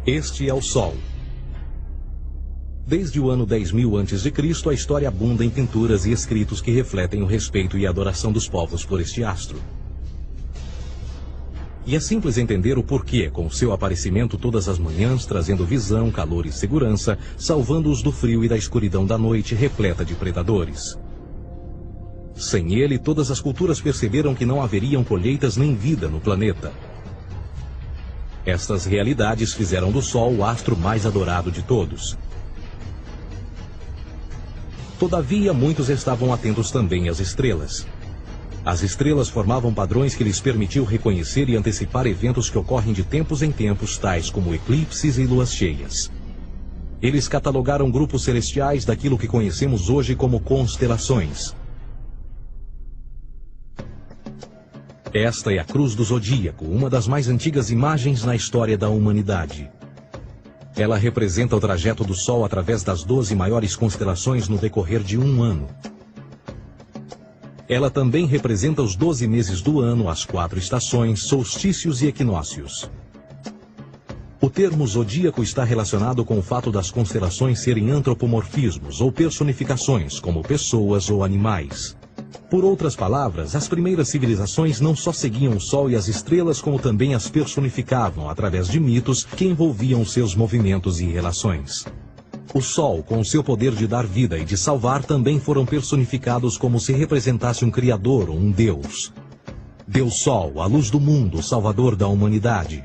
Este é o Sol. Desde o ano 10.000 a.C., a história abunda em pinturas e escritos que refletem o respeito e a adoração dos povos por este astro. E é simples entender o porquê, com seu aparecimento todas as manhãs, trazendo visão, calor e segurança, salvando-os do frio e da escuridão da noite repleta de predadores. Sem ele, todas as culturas perceberam que não haveriam colheitas nem vida no planeta. Estas realidades fizeram do Sol o astro mais adorado de todos. Todavia, muitos estavam atentos também às estrelas. As estrelas formavam padrões que lhes permitiam reconhecer e antecipar eventos que ocorrem de tempos em tempos, tais como eclipses e luas cheias. Eles catalogaram grupos celestiais daquilo que conhecemos hoje como constelações. Esta é a Cruz do Zodíaco, uma das mais antigas imagens na história da humanidade. Ela representa o trajeto do Sol através das 12 maiores constelações no decorrer de um ano. Ela também representa os 12 meses do ano, as 4 estações, solstícios e equinócios. O termo zodíaco está relacionado com o fato das constelações serem antropomorfismos ou personificações, como pessoas ou animais. Por outras palavras, as primeiras civilizações não só seguiam o Sol e as estrelas, como também as personificavam através de mitos que envolviam seus movimentos e relações. O Sol, com seu poder de dar vida e de salvar, também foram personificados como se representasse um Criador ou um Deus. Deus Sol, a luz do mundo, o Salvador da humanidade.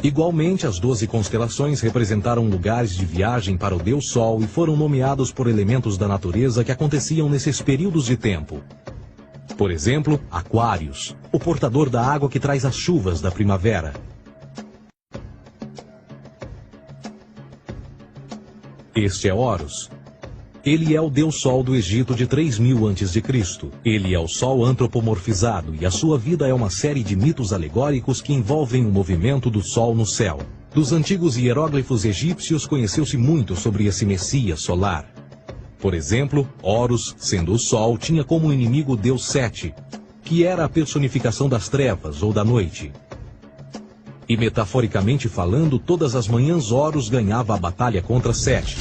Igualmente, as 12 constelações representaram lugares de viagem para o Deus Sol e foram nomeados por elementos da natureza que aconteciam nesses períodos de tempo. Por exemplo, Aquários, o portador da água que traz as chuvas da primavera. Este é Horus. Ele é o Deus Sol do Egito de 3.000 a.C. Ele é o Sol antropomorfizado e a sua vida é uma série de mitos alegóricos que envolvem o movimento do Sol no céu. Dos antigos hieróglifos egípcios conheceu-se muito sobre esse Messias solar. Por exemplo, Horus, sendo o Sol, tinha como inimigo o Deus Sete, que era a personificação das trevas ou da noite. E metaforicamente falando, todas as manhãs Horus ganhava a batalha contra Sete.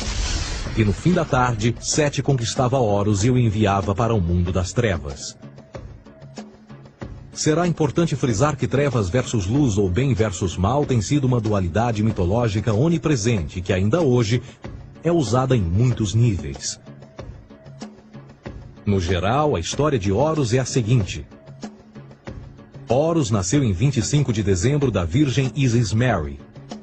E no fim da tarde, Sete conquistava Horus e o enviava para o mundo das trevas. Será importante frisar que trevas versus luz ou bem versus mal tem sido uma dualidade mitológica onipresente que ainda hoje é usada em muitos níveis. No geral, a história de Horus é a seguinte. Horus nasceu em 25 de dezembro da virgem Isis Mary.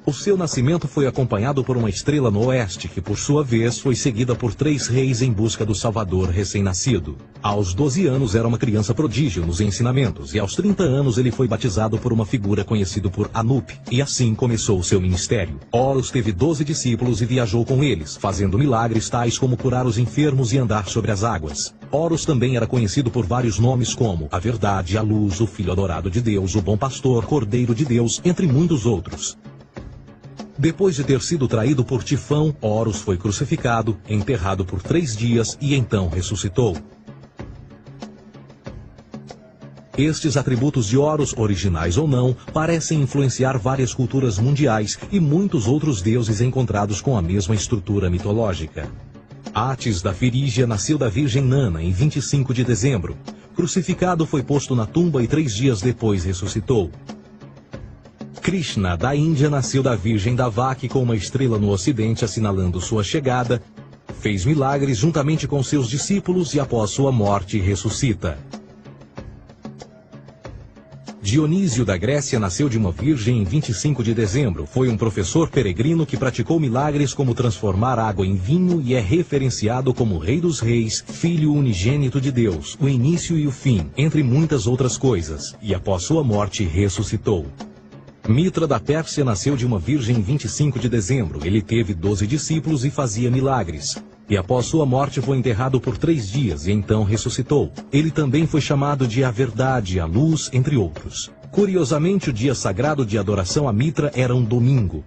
O seu nascimento foi acompanhado por uma estrela no oeste, que por sua vez foi seguida por 3 reis em busca do Salvador recém-nascido. Aos 12 anos era uma criança prodígio nos ensinamentos, e aos 30 anos ele foi batizado por uma figura conhecida por Anup, e assim começou o seu ministério. Horus teve 12 discípulos e viajou com eles, fazendo milagres tais como curar os enfermos e andar sobre as águas. Horus também era conhecido por vários nomes como a Verdade, a Luz, o Filho Adorado de Deus, o Bom Pastor, Cordeiro de Deus, entre muitos outros. Depois de ter sido traído por Tifão, Horus foi crucificado, enterrado por 3 dias e então ressuscitou. Estes atributos de Horus, originais ou não, parecem influenciar várias culturas mundiais e muitos outros deuses encontrados com a mesma estrutura mitológica. Atis da Firígia nasceu da Virgem Nana em 25 de dezembro. Crucificado, foi posto na tumba e 3 dias depois ressuscitou. Krishna, da Índia, nasceu da Virgem Davaki com uma estrela no ocidente assinalando sua chegada, fez milagres juntamente com seus discípulos e após sua morte ressuscita. Dionísio da Grécia nasceu de uma virgem em 25 de dezembro. Foi um professor peregrino que praticou milagres como transformar água em vinho e é referenciado como Rei dos Reis, Filho unigênito de Deus, o início e o fim, entre muitas outras coisas, e após sua morte ressuscitou. Mitra da Pérsia nasceu de uma virgem em 25 de dezembro. Ele teve 12 discípulos e fazia milagres. E após sua morte foi enterrado por 3 dias e então ressuscitou. Ele também foi chamado de a Verdade, a Luz, entre outros. Curiosamente, o dia sagrado de adoração a Mitra era um domingo.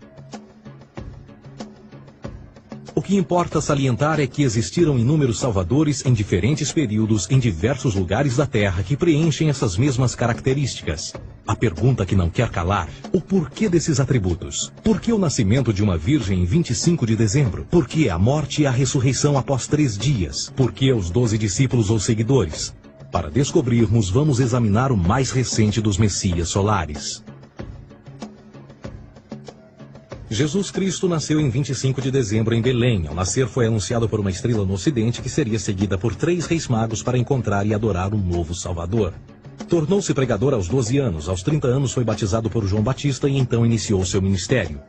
O que importa salientar é que existiram inúmeros salvadores em diferentes períodos em diversos lugares da Terra que preenchem essas mesmas características. A pergunta que não quer calar: o porquê desses atributos? Por que o nascimento de uma virgem em 25 de dezembro? Por que a morte e a ressurreição após 3 dias? Por que os 12 discípulos ou seguidores? Para descobrirmos, vamos examinar o mais recente dos Messias solares. Jesus Cristo nasceu em 25 de dezembro em Belém. Ao nascer foi anunciado por uma estrela no ocidente que seria seguida por 3 reis magos para encontrar e adorar um novo Salvador. Tornou-se pregador aos 12 anos. Aos 30 anos foi batizado por João Batista e então iniciou seu ministério.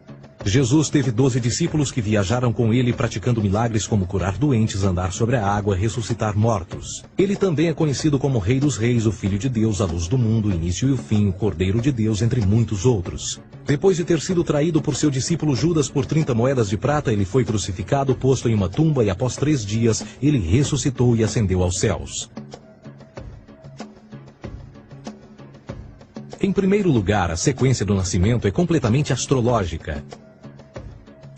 Jesus teve 12 discípulos que viajaram com ele praticando milagres como curar doentes, andar sobre a água, ressuscitar mortos. Ele também é conhecido como Rei dos Reis, o Filho de Deus, a luz do mundo, o início e o fim, o Cordeiro de Deus, entre muitos outros. Depois de ter sido traído por seu discípulo Judas por 30 moedas de prata, ele foi crucificado, posto em uma tumba e após 3 dias ele ressuscitou e ascendeu aos céus. Em primeiro lugar, a sequência do nascimento é completamente astrológica.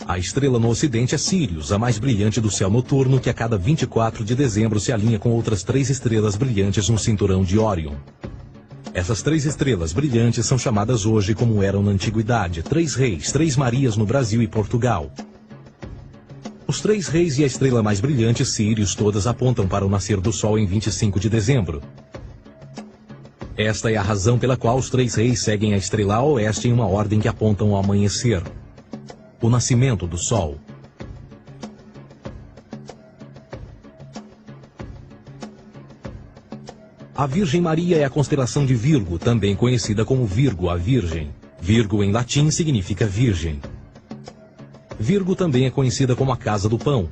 A estrela no ocidente é Sírius, a mais brilhante do céu noturno, que a cada 24 de dezembro se alinha com outras 3 estrelas brilhantes no cinturão de Órion. Essas 3 estrelas brilhantes são chamadas hoje, como eram na antiguidade, 3 reis, 3 Marias no Brasil e Portugal. Os 3 reis e a estrela mais brilhante, Sírius, todas apontam para o nascer do Sol em 25 de dezembro. Esta é a razão pela qual os 3 reis seguem a estrela a oeste em uma ordem que apontam ao amanhecer. O nascimento do Sol. A Virgem Maria é a constelação de Virgo, também conhecida como Virgo, a Virgem. Virgo em latim significa virgem. Virgo também é conhecida como a casa do pão.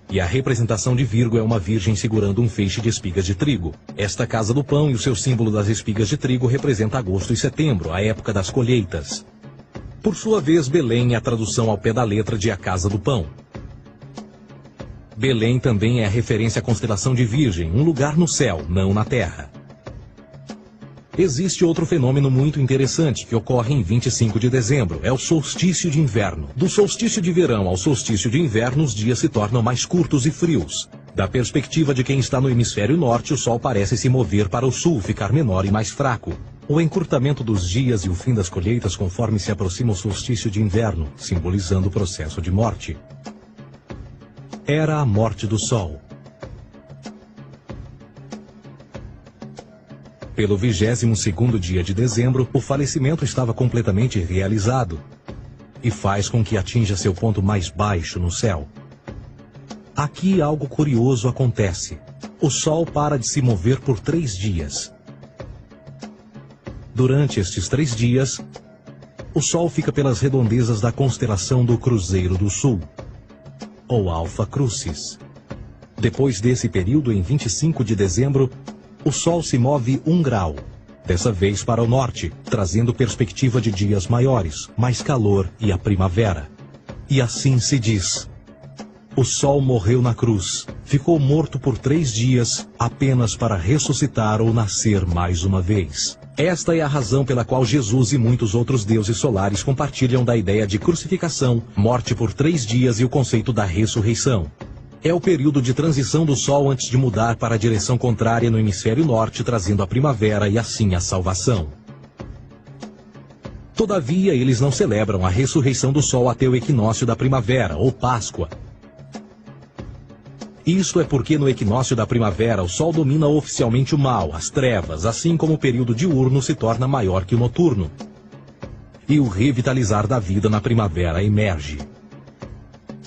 E a representação de Virgo é uma virgem segurando um feixe de espigas de trigo. Esta casa do pão e o seu símbolo das espigas de trigo representa agosto e setembro, a época das colheitas. Por sua vez, Belém é a tradução ao pé da letra de a casa do pão. Belém também é a referência à constelação de Virgem, um lugar no céu, não na terra. Existe outro fenômeno muito interessante que ocorre em 25 de dezembro, é o solstício de inverno. Do solstício de verão ao solstício de inverno, os dias se tornam mais curtos e frios. Da perspectiva de quem está no hemisfério norte, o Sol parece se mover para o sul, ficar menor e mais fraco. O encurtamento dos dias e o fim das colheitas conforme se aproxima o solstício de inverno, simbolizando o processo de morte. Era a morte do Sol. Pelo 22º dia de dezembro, o falecimento estava completamente realizado e faz com que atinja seu ponto mais baixo no céu. Aqui algo curioso acontece. O Sol para de se mover por 3 dias. Durante estes 3 dias, o Sol fica pelas redondezas da constelação do Cruzeiro do Sul, ou Alfa Crucis. Depois desse período, em 25 de dezembro, o Sol se move 1 grau, dessa vez para o norte, trazendo perspectiva de dias maiores, mais calor e a primavera. E assim se diz: o Sol morreu na cruz, ficou morto por 3 dias, apenas para ressuscitar ou nascer mais uma vez. Esta é a razão pela qual Jesus e muitos outros deuses solares compartilham da ideia de crucificação, morte por 3 dias e o conceito da ressurreição. É o período de transição do Sol antes de mudar para a direção contrária no hemisfério norte, trazendo a primavera e assim a salvação. Todavia, eles não celebram a ressurreição do Sol até o equinócio da primavera, ou Páscoa. Isto é porque no equinócio da primavera o Sol domina oficialmente o mal, as trevas, assim como o período diurno se torna maior que o noturno. E o revitalizar da vida na primavera emerge.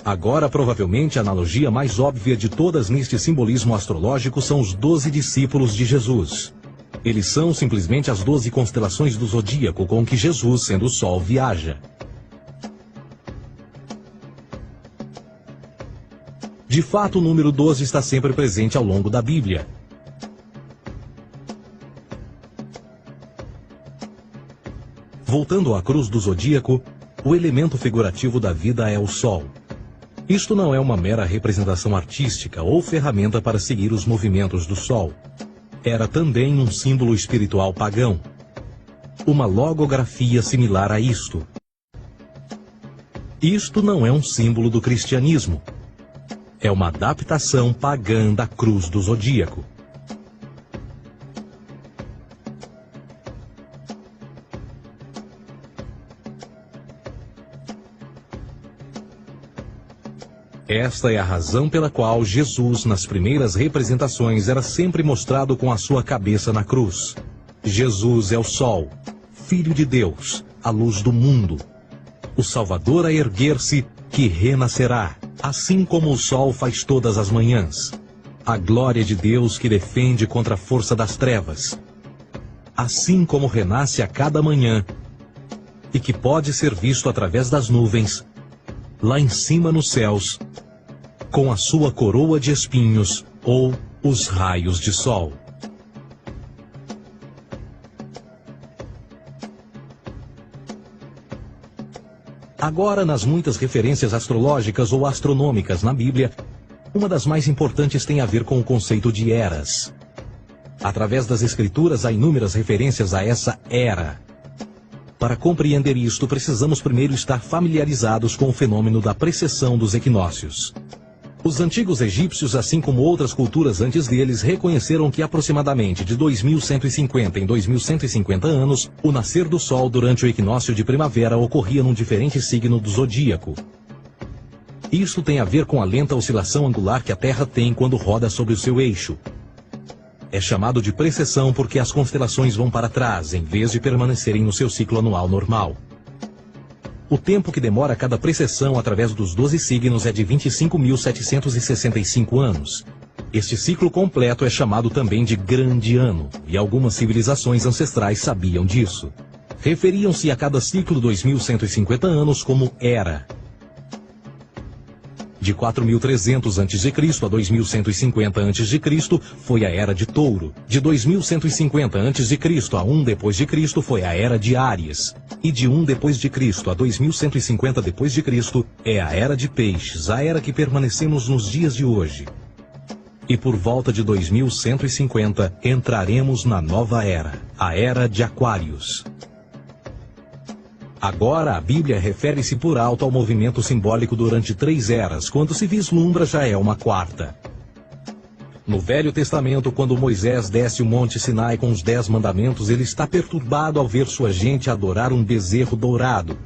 Agora, provavelmente, a analogia mais óbvia de todas neste simbolismo astrológico são os 12 discípulos de Jesus. Eles são simplesmente as 12 constelações do zodíaco com que Jesus, sendo o Sol, viaja. De fato, o número 12 está sempre presente ao longo da Bíblia. Voltando à cruz do zodíaco, o elemento figurativo da vida é o Sol. Isto não é uma mera representação artística ou ferramenta para seguir os movimentos do Sol. Era também um símbolo espiritual pagão. Uma logografia similar a isto. Isto não é um símbolo do cristianismo. É uma adaptação pagã da cruz do zodíaco. Esta é a razão pela qual Jesus, nas primeiras representações, era sempre mostrado com a sua cabeça na cruz. Jesus é o Sol, Filho de Deus, a luz do mundo. O Salvador a erguer-se, que renascerá, assim como o sol faz todas as manhãs. A glória de Deus que defende contra a força das trevas. Assim como renasce a cada manhã, e que pode ser visto através das nuvens, lá em cima nos céus, com a sua coroa de espinhos, ou os raios de sol. Agora, nas muitas referências astrológicas ou astronômicas na Bíblia, uma das mais importantes tem a ver com o conceito de eras. Através das Escrituras há inúmeras referências a essa era. Para compreender isto, precisamos primeiro estar familiarizados com o fenômeno da precessão dos equinócios. Os antigos egípcios, assim como outras culturas antes deles, reconheceram que aproximadamente de 2150 em 2150 anos, o nascer do Sol durante o equinócio de primavera ocorria num diferente signo do zodíaco. Isso tem a ver com a lenta oscilação angular que a Terra tem quando roda sobre o seu eixo. É chamado de precessão porque as constelações vão para trás, em vez de permanecerem no seu ciclo anual normal. O tempo que demora cada precessão através dos 12 signos é de 25.765 anos. Este ciclo completo é chamado também de Grande Ano, e algumas civilizações ancestrais sabiam disso. Referiam-se a cada ciclo 2.150 anos como Era. De 4.300 a.C. a 2.150 a.C. foi a Era de Touro. De 2.150 a.C. a 1 d.C. foi a Era de Áries. E de 1 d.C. a 2.150 d.C. é a Era de Peixes, a era que permanecemos nos dias de hoje. E por volta de 2150 entraremos na nova era, a Era de Aquários. Agora, a Bíblia refere-se por alto ao movimento simbólico durante 3 eras, quando se vislumbra já é uma quarta. No Velho Testamento, quando Moisés desce o Monte Sinai com os 10 mandamentos, ele está perturbado ao ver sua gente adorar um bezerro dourado.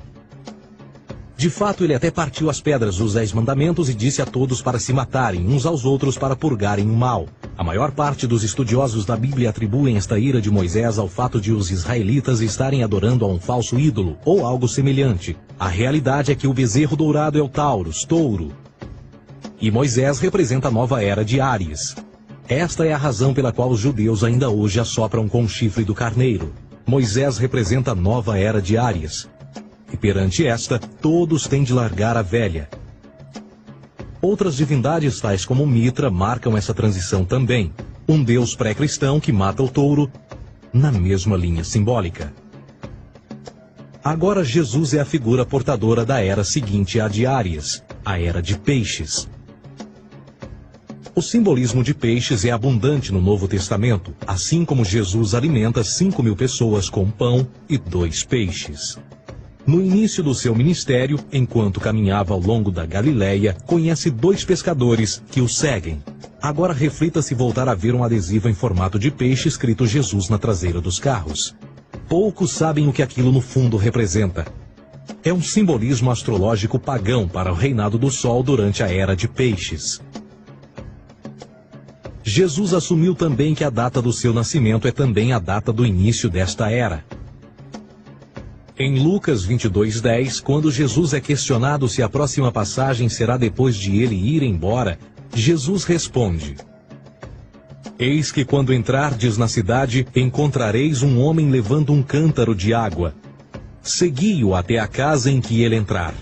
De fato, ele até partiu as pedras dos 10 mandamentos e disse a todos para se matarem uns aos outros para purgarem o mal. A maior parte dos estudiosos da Bíblia atribuem esta ira de Moisés ao fato de os israelitas estarem adorando a um falso ídolo, ou algo semelhante. A realidade é que o bezerro dourado é o Taurus, touro. E Moisés representa a nova era de Áries. Esta é a razão pela qual os judeus ainda hoje assopram com o chifre do carneiro. Moisés representa a nova era de Áries. E perante esta, todos têm de largar a velha. Outras divindades, tais como Mitra, marcam essa transição também. Um deus pré-cristão que mata o touro, na mesma linha simbólica. Agora Jesus é a figura portadora da era seguinte à de Áries, a era de Peixes. O simbolismo de peixes é abundante no Novo Testamento, assim como Jesus alimenta 5.000 pessoas com pão e 2 peixes. No início do seu ministério, enquanto caminhava ao longo da Galileia, conhece 2 pescadores que o seguem. Agora reflita se voltar a ver um adesivo em formato de peixe escrito Jesus na traseira dos carros. Poucos sabem o que aquilo no fundo representa. É um simbolismo astrológico pagão para o reinado do Sol durante a Era de Peixes. Jesus assumiu também que a data do seu nascimento é também a data do início desta era. Em Lucas 22:10, quando Jesus é questionado se a próxima passagem será depois de ele ir embora, Jesus responde: Eis que quando entrardes na cidade, encontrareis um homem levando um cântaro de água. Segui-o até a casa em que ele entrar.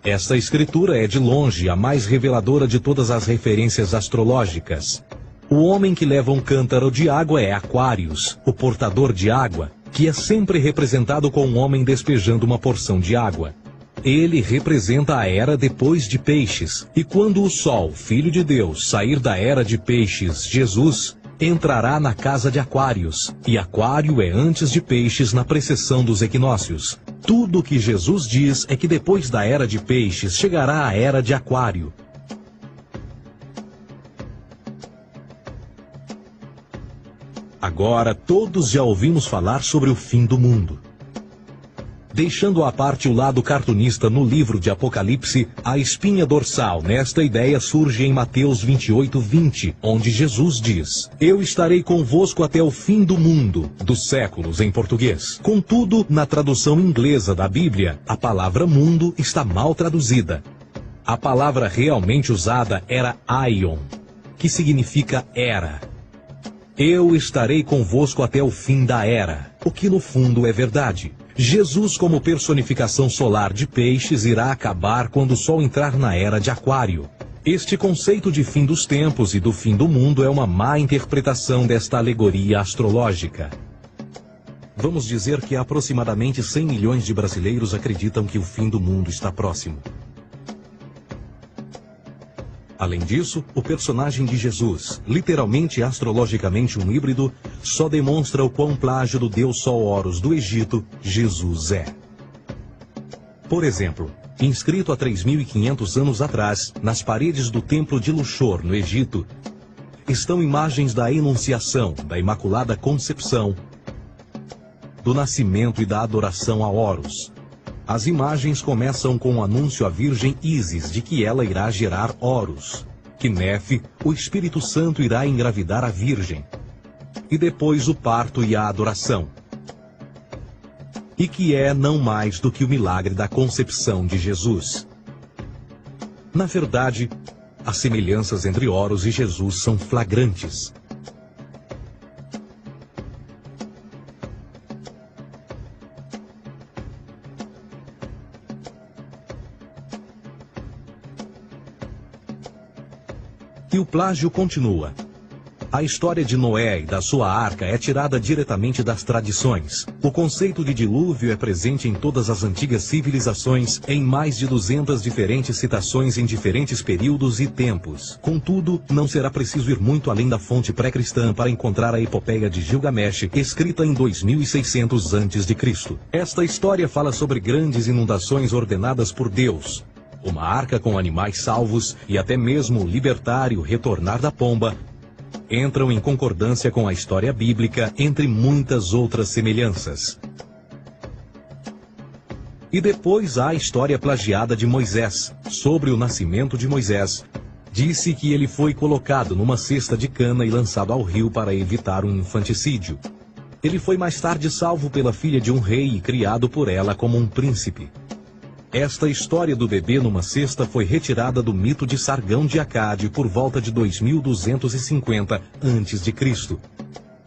Esta escritura é de longe a mais reveladora de todas as referências astrológicas. O homem que leva um cântaro de água é Aquários, o portador de água, que é sempre representado com um homem despejando uma porção de água. Ele representa a era depois de Peixes, e quando o Sol, Filho de Deus, sair da era de Peixes, Jesus, entrará na casa de Aquários, e Aquário é antes de Peixes na precessão dos equinócios. Tudo o que Jesus diz é que depois da era de Peixes chegará a era de Aquário. Agora todos já ouvimos falar sobre o fim do mundo. Deixando à parte o lado cartunista no livro de Apocalipse, a espinha dorsal nesta ideia surge em Mateus 28:20, onde Jesus diz: Eu estarei convosco até o fim do mundo, dos séculos em português. Contudo, na tradução inglesa da Bíblia, a palavra mundo está mal traduzida. A palavra realmente usada era aion, que significa era. Eu estarei convosco até o fim da era, o que no fundo é verdade. Jesus, como personificação solar de peixes, irá acabar quando o Sol entrar na era de Aquário. Este conceito de fim dos tempos e do fim do mundo é uma má interpretação desta alegoria astrológica. Vamos dizer que aproximadamente 100 milhões de brasileiros acreditam que o fim do mundo está próximo. Além disso, o personagem de Jesus, literalmente e astrologicamente um híbrido, só demonstra o quão plágio do deus Sol Horus do Egito, Jesus é. Por exemplo, inscrito há 3.500 anos atrás, nas paredes do templo de Luxor, no Egito, estão imagens da Enunciação, da Imaculada Concepção, do nascimento e da adoração a Horus. As imagens começam com o anúncio à Virgem Ísis de que ela irá gerar Horus, que Nefe, o Espírito Santo, irá engravidar a Virgem, e depois o parto e a adoração, e que é não mais do que o milagre da concepção de Jesus. Na verdade, as semelhanças entre Horus e Jesus são flagrantes. E o plágio continua. A história de Noé e da sua arca é tirada diretamente das tradições. O conceito de dilúvio é presente em todas as antigas civilizações, em mais de 200 diferentes citações em diferentes períodos e tempos. Contudo, não será preciso ir muito além da fonte pré-cristã para encontrar a epopeia de Gilgamesh, escrita em 2600 a.C. Esta história fala sobre grandes inundações ordenadas por Deus, uma arca com animais salvos e até mesmo o libertário retornar da pomba, entram em concordância com a história bíblica, entre muitas outras semelhanças. E depois há a história plagiada de Moisés, sobre o nascimento de Moisés. Disse que ele foi colocado numa cesta de cana e lançado ao rio para evitar um infanticídio. Ele foi mais tarde salvo pela filha de um rei e criado por ela como um príncipe. Esta história do bebê numa cesta foi retirada do mito de Sargão de Acade por volta de 2250 a.C.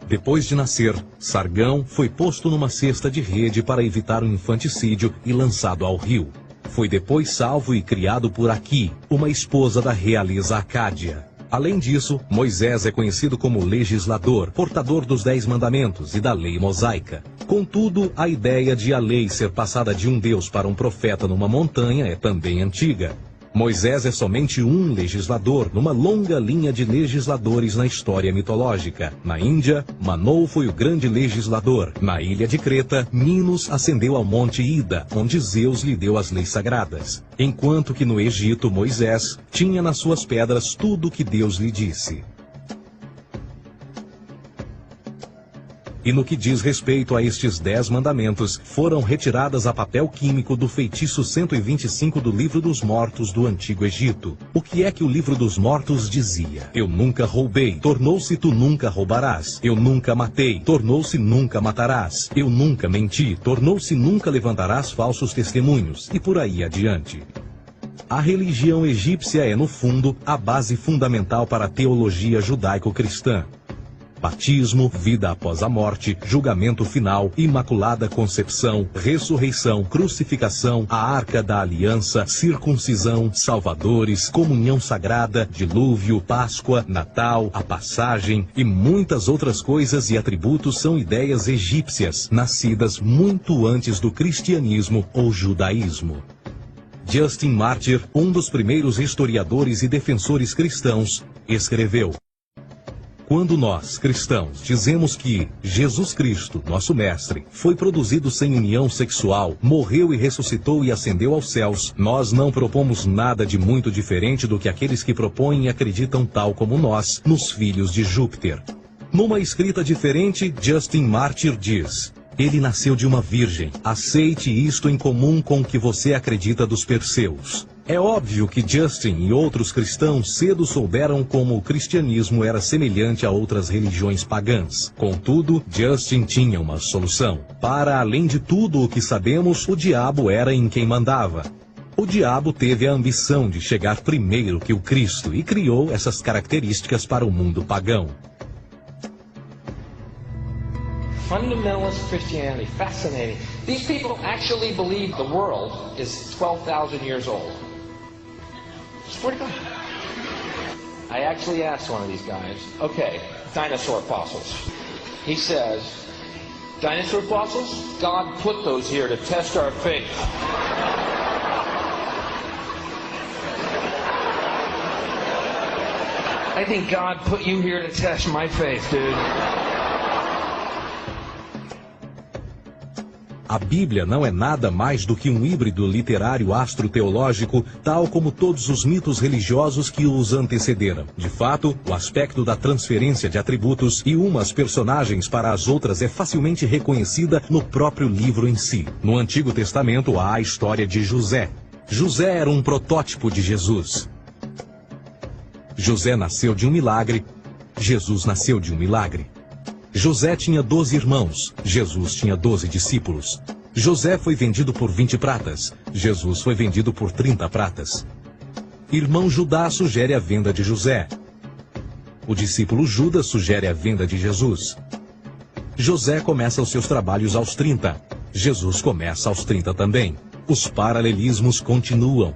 Depois de nascer, Sargão foi posto numa cesta de rede para evitar um infanticídio e lançado ao rio. Foi depois salvo e criado por Aqui, uma esposa da realeza Acádia. Além disso, Moisés é conhecido como legislador, portador dos 10 mandamentos e da lei mosaica. Contudo, a ideia de a lei ser passada de um deus para um profeta numa montanha é também antiga. Moisés é somente um legislador numa longa linha de legisladores na história mitológica. Na Índia, Manou foi o grande legislador. Na ilha de Creta, Minos ascendeu ao monte Ida, onde Zeus lhe deu as leis sagradas. Enquanto que no Egito, Moisés tinha nas suas pedras tudo o que Deus lhe disse. E no que diz respeito a estes 10 mandamentos, foram retiradas a papel químico do feitiço 125 do Livro dos Mortos do Antigo Egito. O que é que o Livro dos Mortos dizia? Eu nunca roubei, tornou-se tu nunca roubarás. Eu nunca matei, tornou-se nunca matarás. Eu nunca menti, tornou-se nunca levantarás falsos testemunhos. E por aí adiante. A religião egípcia é, no fundo, a base fundamental para a teologia judaico-cristã. Batismo, vida após a morte, julgamento final, imaculada concepção, ressurreição, crucificação, a arca da aliança, circuncisão, salvadores, comunhão sagrada, dilúvio, Páscoa, Natal, a passagem e muitas outras coisas e atributos são ideias egípcias, nascidas muito antes do cristianismo ou judaísmo. Justin Martyr, um dos primeiros historiadores e defensores cristãos, escreveu: quando nós, cristãos, dizemos que Jesus Cristo, nosso Mestre, foi produzido sem união sexual, morreu e ressuscitou e ascendeu aos céus, nós não propomos nada de muito diferente do que aqueles que propõem e acreditam tal como nós, nos filhos de Júpiter. Numa escrita diferente, Justin Martyr diz: Ele nasceu de uma virgem. Aceite isto em comum com o que você acredita dos Perseus. É óbvio que Justin e outros cristãos cedo souberam como o cristianismo era semelhante a outras religiões pagãs. Contudo, Justin tinha uma solução. Para além de tudo o que sabemos, o diabo era em quem mandava. O diabo teve a ambição de chegar primeiro que o Cristo e criou essas características para o mundo pagão. Fundamentalist Christianity, fascinating. These people actually believe the world is 12,000 years old. Swear to God. I actually asked one of these guys, okay, dinosaur fossils. He says, dinosaur fossils? God put those here to test our faith. I think God put you here to test my faith, dude. A Bíblia não é nada mais do que um híbrido literário astroteológico, tal como todos os mitos religiosos que os antecederam. De fato, o aspecto da transferência de atributos e umas personagens para as outras é facilmente reconhecida no próprio livro em si. No Antigo Testamento há a história de José. José era um protótipo de Jesus. José nasceu de um milagre. Jesus nasceu de um milagre. José tinha 12 irmãos, Jesus tinha 12 discípulos. José foi vendido por 20 pratas, Jesus foi vendido por 30 pratas. Irmão Judá sugere a venda de José. O discípulo Judas sugere a venda de Jesus. José começa os seus trabalhos aos 30, Jesus começa aos 30 também. Os paralelismos continuam.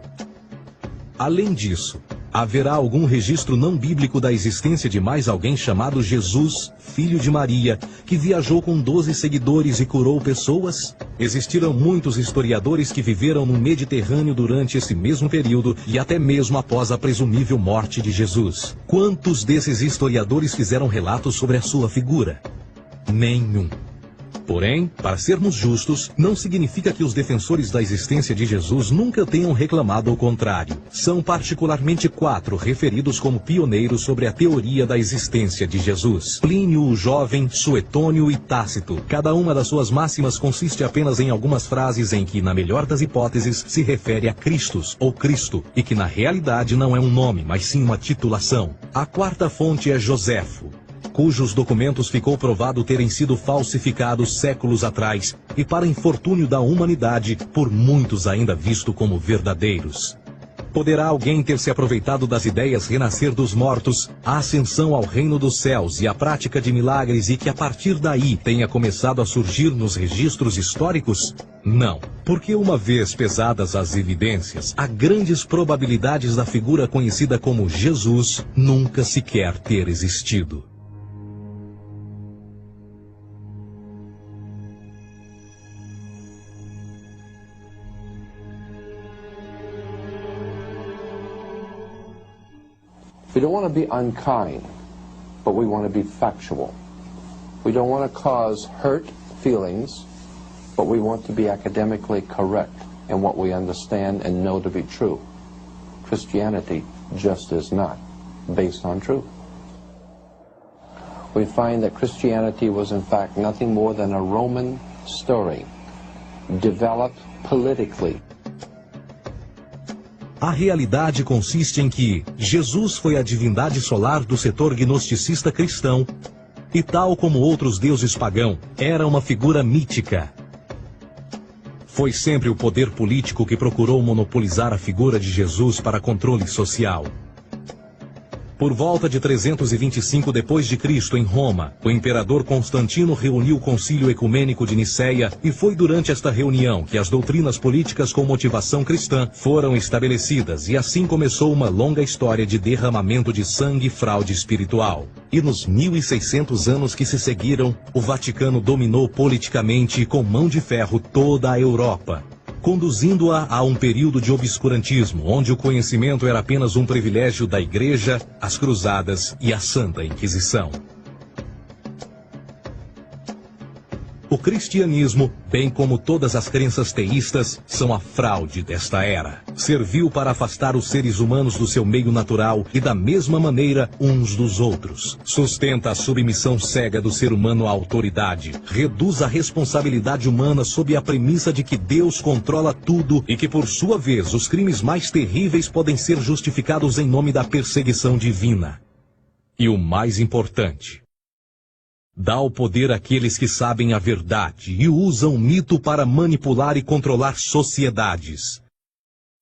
Além disso, haverá algum registro não bíblico da existência de mais alguém chamado Jesus, filho de Maria, que viajou com 12 seguidores e curou pessoas? Existiram muitos historiadores que viveram no Mediterrâneo durante esse mesmo período e até mesmo após a presumível morte de Jesus. Quantos desses historiadores fizeram relatos sobre a sua figura? Nenhum. Porém, para sermos justos, não significa que os defensores da existência de Jesus nunca tenham reclamado o contrário. São particularmente 4 referidos como pioneiros sobre a teoria da existência de Jesus: Plínio o Jovem, Suetônio e Tácito. Cada uma das suas máximas consiste apenas em algumas frases em que, na melhor das hipóteses, se refere a Christus ou Cristo, e que na realidade não é um nome, mas sim uma titulação. A 4ª fonte é Joséfo, cujos documentos ficou provado terem sido falsificados séculos atrás e, para infortúnio da humanidade, por muitos ainda visto como verdadeiros. Poderá alguém ter se aproveitado das ideias renascer dos mortos, a ascensão ao reino dos céus e a prática de milagres e que a partir daí tenha começado a surgir nos registros históricos? Não, porque uma vez pesadas as evidências, há grandes probabilidades da figura conhecida como Jesus nunca sequer ter existido. We don't want to be unkind, but we want to be factual. We don't want to cause hurt feelings, but we want to be academically correct in what we understand and know to be true. Christianity just is not based on truth. We find that Christianity was in fact nothing more than a Roman story, developed politically. A realidade consiste em que Jesus foi a divindade solar do setor gnosticista cristão e, tal como outros deuses pagãos, era uma figura mítica. Foi sempre o poder político que procurou monopolizar a figura de Jesus para controle social. Por volta de 325 d.C., em Roma, o imperador Constantino reuniu o Concílio Ecumênico de Nicéia e foi durante esta reunião que as doutrinas políticas com motivação cristã foram estabelecidas e assim começou uma longa história de derramamento de sangue e fraude espiritual. E nos 1600 anos que se seguiram, o Vaticano dominou politicamente e com mão de ferro toda a Europa, conduzindo-a a um período de obscurantismo, onde o conhecimento era apenas um privilégio da Igreja, as Cruzadas e a Santa Inquisição. O cristianismo, bem como todas as crenças teístas, são a fraude desta era. Serviu para afastar os seres humanos do seu meio natural e da mesma maneira uns dos outros. Sustenta a submissão cega do ser humano à autoridade. Reduz a responsabilidade humana sob a premissa de que Deus controla tudo e que, por sua vez, os crimes mais terríveis podem ser justificados em nome da perseguição divina. E o mais importante, dá o poder àqueles que sabem a verdade e usam o mito para manipular e controlar sociedades.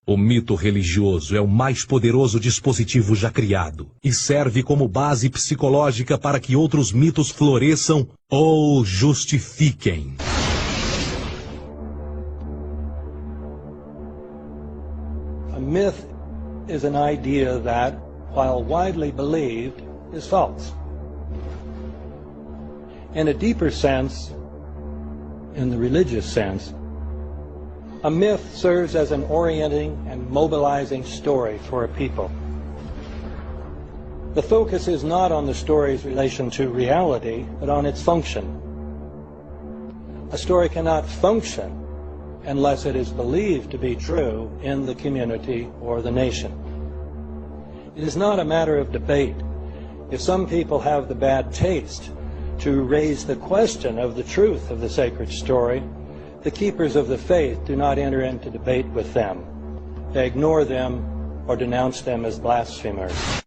O mito religioso é o mais poderoso dispositivo já criado e serve como base psicológica para que outros mitos floresçam ou justifiquem. A myth is an idea that, while widely believed, is false. In a deeper sense, in the religious sense, a myth serves as an orienting and mobilizing story for a people. The focus is not on the story's relation to reality, but on its function. A story cannot function unless it is believed to be true in the community or the nation. It is not a matter of debate. If some people have the bad taste to raise the question of the truth of the sacred story, the keepers of the faith do not enter into debate with them. They ignore them or denounce them as blasphemers.